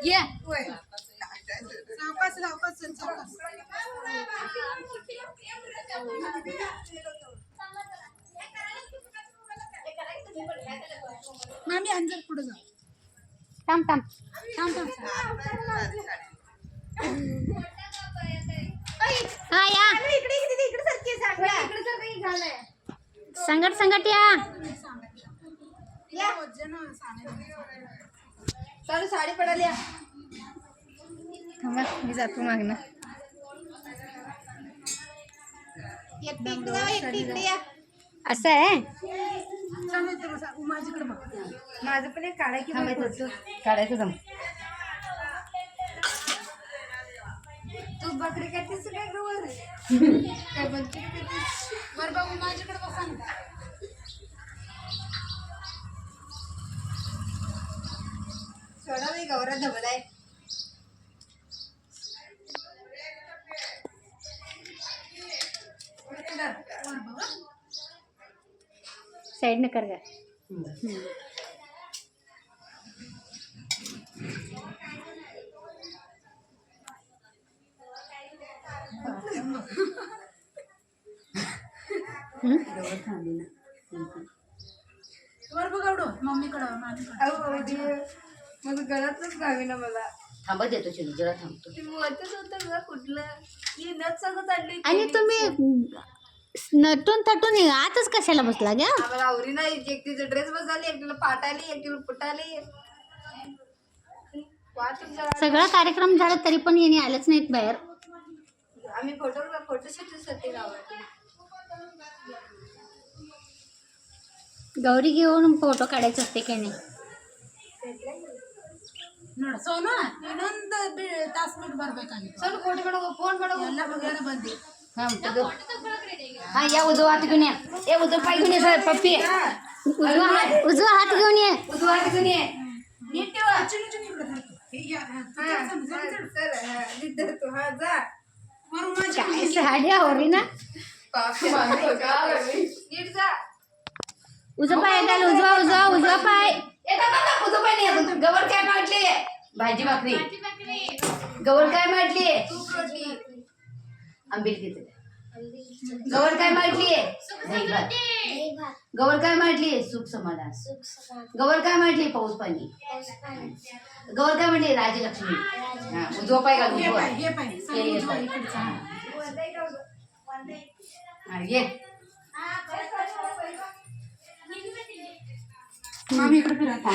ये मामी अंजर पुढे जा. थांब थांब थांब थांब. हा या संगट संगट या. चालू साडी पडाली. थांबा मी जातो मागणं. असं आहे. माझं पण एक काढायचं काढायचं जम. तू बकरी करतेस काय गवर काय बकरी करतेस बर बाबू माझ्याकडे बसा ना. सोडा मी गौरा धबल आहे. साइड न कर गा. वर बघावडो मम्मीकडं माझ्याकडं. माझं गळ्यातच गावी ना मला. थांबा देतो चिनी जरा थांबतो. मतच होतं ग कुठलं ही नच सांगत आणली. आणि तुम्ही नटून थटून आतच कशाला बसला ग. आम्हाला आवरी नाही. एकटीचं ड्रेस बसली, एकटीला पाटाली, एकटीला फुटाली. सगळा कार्यक्रम झाला तरी पण येणे आलेच नाहीत बाहेर. आम्ही फोटोशूटसाठी गावात. गौरी घेऊन फोटो काढायचे असते की नाही. सोनू ಇನ್ನೊಂದು ತಾಸು ಬಿಟ್ಟು ಬರ್ಬೇಕಾಗಿ. सोनू फोटो ಮಾಡೋ फोन ಮಾಡೋ ಎಲ್ಲ ಬಗೆನ ಬಂದಿ. हा या उजवा हात घेऊन या. ए उजवा पाय घेऊन ये सर पप्पी. उजवा हात घेऊन ये. उजवा हात घेऊन ये. नीट ठेव. चिनी चिनी इकडे धर. सर नीट धर तू. हा जा. मारू माझी काय साडी आवरी ना. नीट जा. उजवा पाय घाल. उजवा उजवा उजवा पाय. उजवा पाय नाही अजून. गवर काय मांडली भाजी भाकरी. गवर काय मांडली. तूप रोटी. आंबील घेते. गवर काय मांडली. दही भात. गवर काय मांडली. सुख समाधान. गवर काय मांडली. पाऊस पाणी. गवर काय मांडली. राजलक्ष्मी. हा उजवा पाय घाल. उजवा हे पाय ये पाय. हा ये. मामी इकडे फिरत.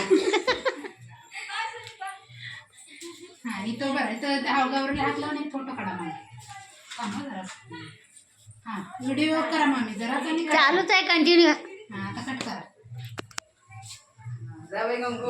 हा इथं बरं तर गावरला हात लावून एक फोटो काढा मामी. थांबा जरा. हा व्हिडिओ करा मामी जरा. चालूच आहे कंटिन्यू. हा आता कट करा. जावे गंगू